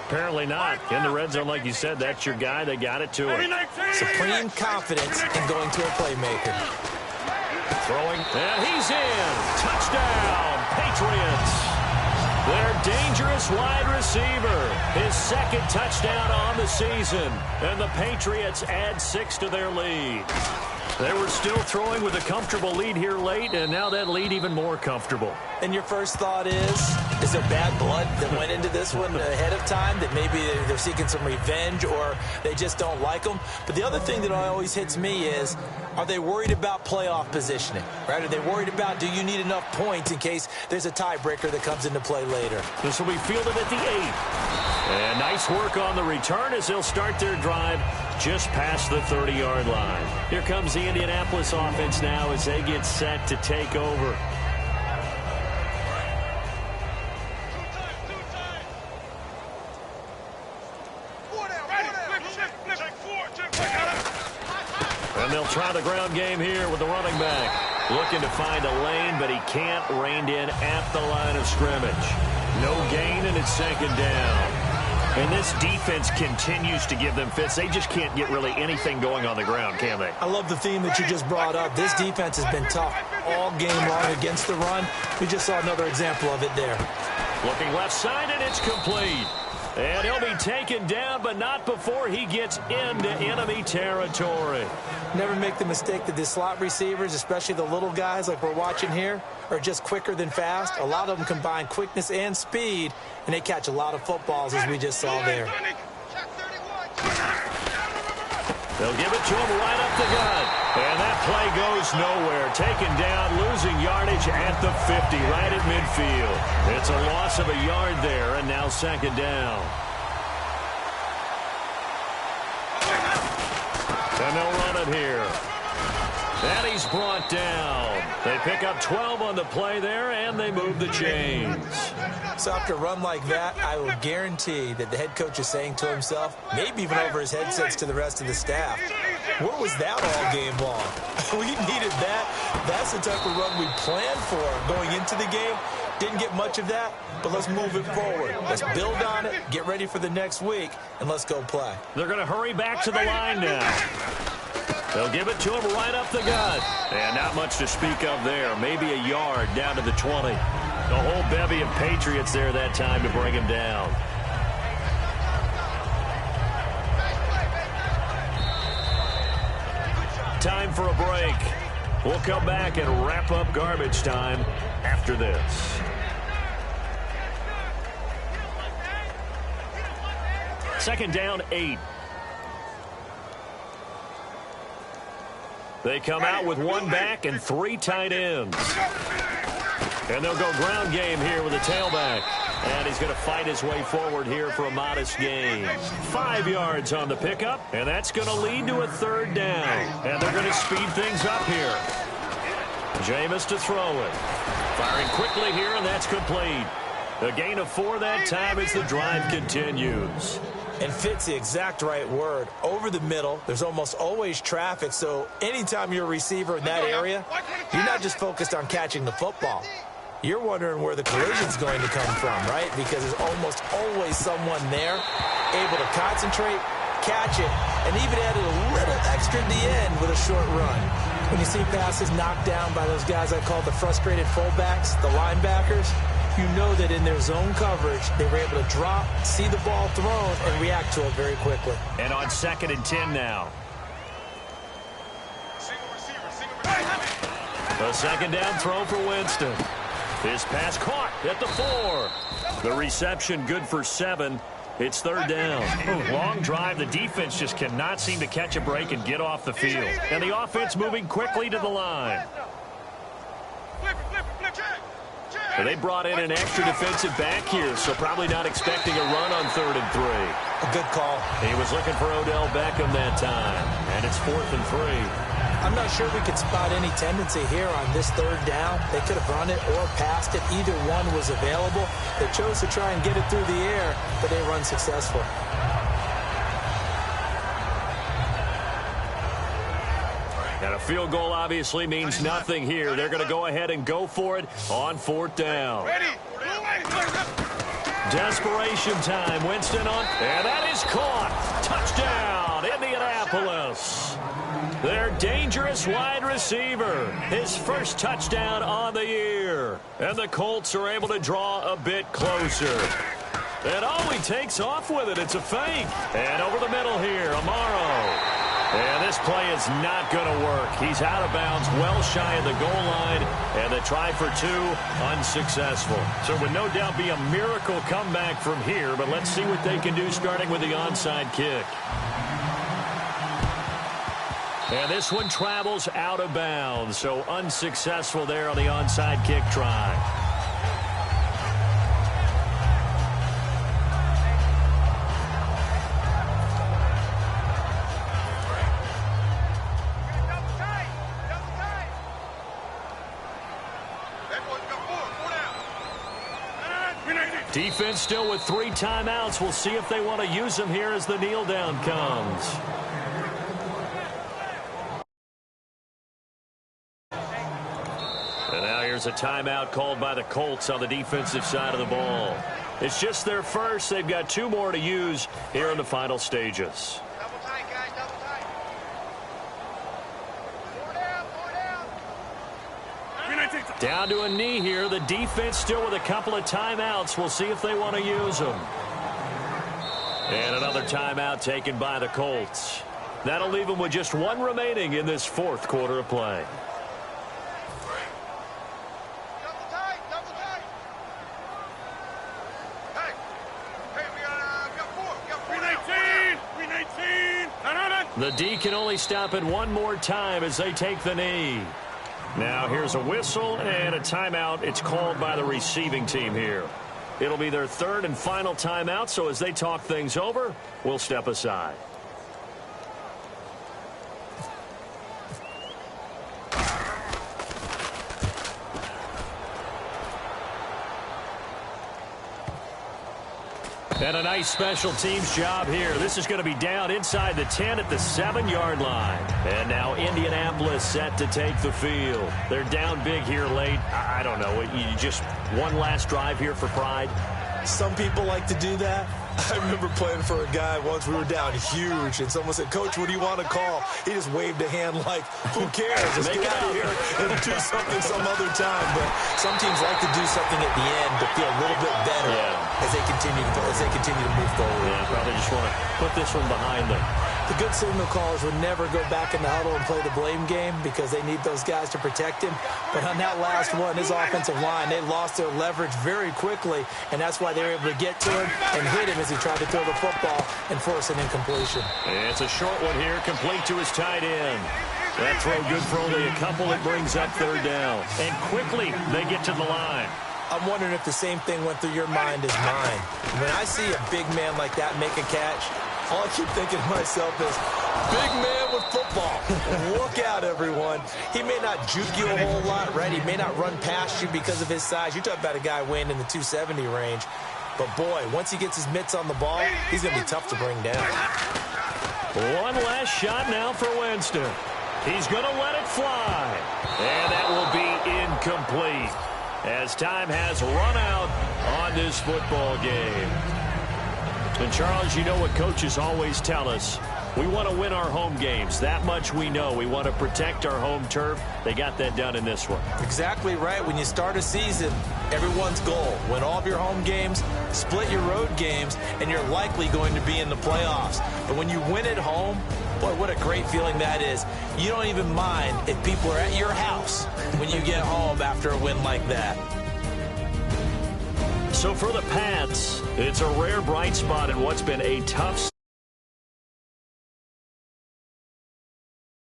B: Apparently not. In the red zone, like you said, that's your guy. They got it to him.
C: Supreme confidence in going to a playmaker.
B: Throwing, and he's in. Touchdown, Patriots. Their dangerous wide receiver. His 2nd touchdown on the season. And the Patriots add 6 to their lead. They were still throwing with a comfortable lead here late, and now that lead even more comfortable.
C: And your first thought is there bad blood that went into this one ahead of time, that maybe they're seeking some revenge or they just don't like them? But the other thing that always hits me is, are they worried about playoff positioning? Right? Are they worried about, do you need enough points in case there's a tiebreaker that comes into play later?
B: This will be fielded at the 8. And nice work on the return as they'll start their drive just past the 30-yard line. Here comes the Indianapolis offense now as they get set to take over. And they'll try the ground game here with the running back. Looking to find a lane, but he can't. Reined in at the line of scrimmage. No gain, and it's 2nd down. And this defense continues to give them fits. They just can't get really anything going on the ground, can they?
C: I love the theme that you just brought up. This defense has been tough all game long against the run. We just saw another example of it there.
B: Looking left side, and it's complete. And he'll be taken down, but not before he gets into enemy territory.
C: Never make the mistake that the slot receivers, especially the little guys like we're watching here, are just quicker than fast. A lot of them combine quickness and speed, and they catch a lot of footballs, as we just saw there.
B: They'll give it to him right up the gut. And that play goes nowhere. Taken down, losing yardage at the 50, right at midfield. It's a loss of a yard there, and now 2nd down. And they'll run it here. And he's brought down. They pick up 12 on the play there, and they move the chains.
C: So after a run like that, I will guarantee that the head coach is saying to himself, maybe even over his headsets to the rest of the staff, where was that all game long? We needed that. That's the type of run we planned for going into the game. Didn't get much of that, but let's move it forward. Let's build on it, get ready for the next week, and let's go play.
B: They're going to hurry back to the line now. They'll give it to him right up the gut. And not much to speak of there. Maybe a yard down to the 20. A whole bevy of Patriots there that time to bring him down. Time for a break. We'll come back and wrap up garbage time after this. Second down, 8. They come out with one back and 3 tight ends. And they'll go ground game here with a tailback. And he's going to fight his way forward here for a modest gain. 5 yards on the pickup, and that's going to lead to a third down. And they're going to speed things up here. Jameis to throw it. Firing quickly here, and that's complete. A gain of 4 that time as the drive continues.
C: And fits the exact right word. Over the middle, there's almost always traffic, so anytime you're a receiver in that area, you're not just focused on catching the football. You're wondering where the collision's going to come from, right? Because there's almost always someone there able to concentrate, catch it, and even added a little extra at the end with a short run. When you see passes knocked down by those guys I call the frustrated fullbacks, the linebackers, you know that in their zone coverage, they were able to drop, see the ball thrown, and react to it very quickly.
B: And on 2nd and 10 now. A second down throw for Winston. His pass caught at the 4. The reception good for 7. It's third down. Long drive. The defense just cannot seem to catch a break and get off the field. And the offense moving quickly to the line. They brought in an extra defensive back here, so probably not expecting a run on 3rd and 3.
C: A good call.
B: He was looking for Odell Beckham that time. And it's 4th and 3.
C: I'm not sure we could spot any tendency here on this third down. They could have run it or passed it. Either one was available. They chose to try and get it through the air, but they run successful.
B: And a field goal obviously means nothing here. They're going to go ahead and go for it on 4th down. Desperation time. Winston on. And that is caught. Touchdown, Indianapolis. Their dangerous wide receiver. His first touchdown on the year. And the Colts are able to draw a bit closer. And he takes off with it. It's a fake. And over the middle here, Amaro. And this play is not going to work. He's out of bounds, well shy of the goal line, and the try for 2 unsuccessful. So it would no doubt be a miracle comeback from here, but let's see what they can do starting with the onside kick. And this one travels out of bounds, so unsuccessful there on the onside kick try. Defense still with 3 timeouts. We'll see if they want to use them here as the kneel down comes. And now here's a timeout called by the Colts on the defensive side of the ball. It's just their first. They've got 2 more to use here in the final stages.
D: Double tight, guys, double tight. 4 down.
B: Down to a knee here. The defense still with a couple of timeouts. We'll see if they want to use them. And another timeout taken by the Colts. That'll leave them with just 1 remaining in this 4th quarter of play.
D: Double tight, double tight. Hey, we got 4. We got 4 now. 319.
B: The D can only stop it 1 more time as they take the knee. Now here's a whistle and a timeout. It's called by the receiving team here. It'll be their 3rd and final timeout, so as they talk things over, we'll step aside. And a nice special teams job here. This is going to be down inside the 10 at the 7-yard line. And now Indianapolis set to take the field. They're down big here late. I don't know. You just one last drive here for pride?
C: Some people like to do that. I remember playing for a guy once. We were down huge, and someone said, "Coach, what do you want to call?" He just waved a hand like, "Who cares? Let's get out of here and do something some other time." But some teams like to do something at the end to feel a little bit better as they continue to move forward.
B: Yeah, probably just want to put this one behind them.
C: The good signal callers would never go back in the huddle and play the blame game because they need those guys to protect him. But on that last one, his offensive line, they lost their leverage very quickly, and that's why they were able to get to him and hit him as he tried to throw the football and force an incompletion.
B: It's a short one here, complete to his tight end. That throw good for only a couple. It brings up third down. And quickly, they get to the line.
C: I'm wondering if the same thing went through your mind as mine. When I see a big man like that make a catch, all I keep thinking to myself is, big man with football. Look out, everyone. He may not juke you a whole lot, right? He may not run past you because of his size. You're talking about a guy weighing in the 270 range. But, boy, once he gets his mitts on the ball, he's going to be tough to bring down.
B: One last shot now for Winston. He's going to let it fly. And that will be incomplete as time has run out on this football game. And, Charles, you know what coaches always tell us. We want to win our home games. That much we know. We want to protect our home turf. They got that done in this one.
C: Exactly right. When you start a season, everyone's goal, win all of your home games, split your road games, and you're likely going to be in the playoffs. But when you win at home, boy, what a great feeling that is. You don't even mind if people are at your house when you get home after a win like that.
B: So for the Pats, it's a rare bright spot in what's been a tough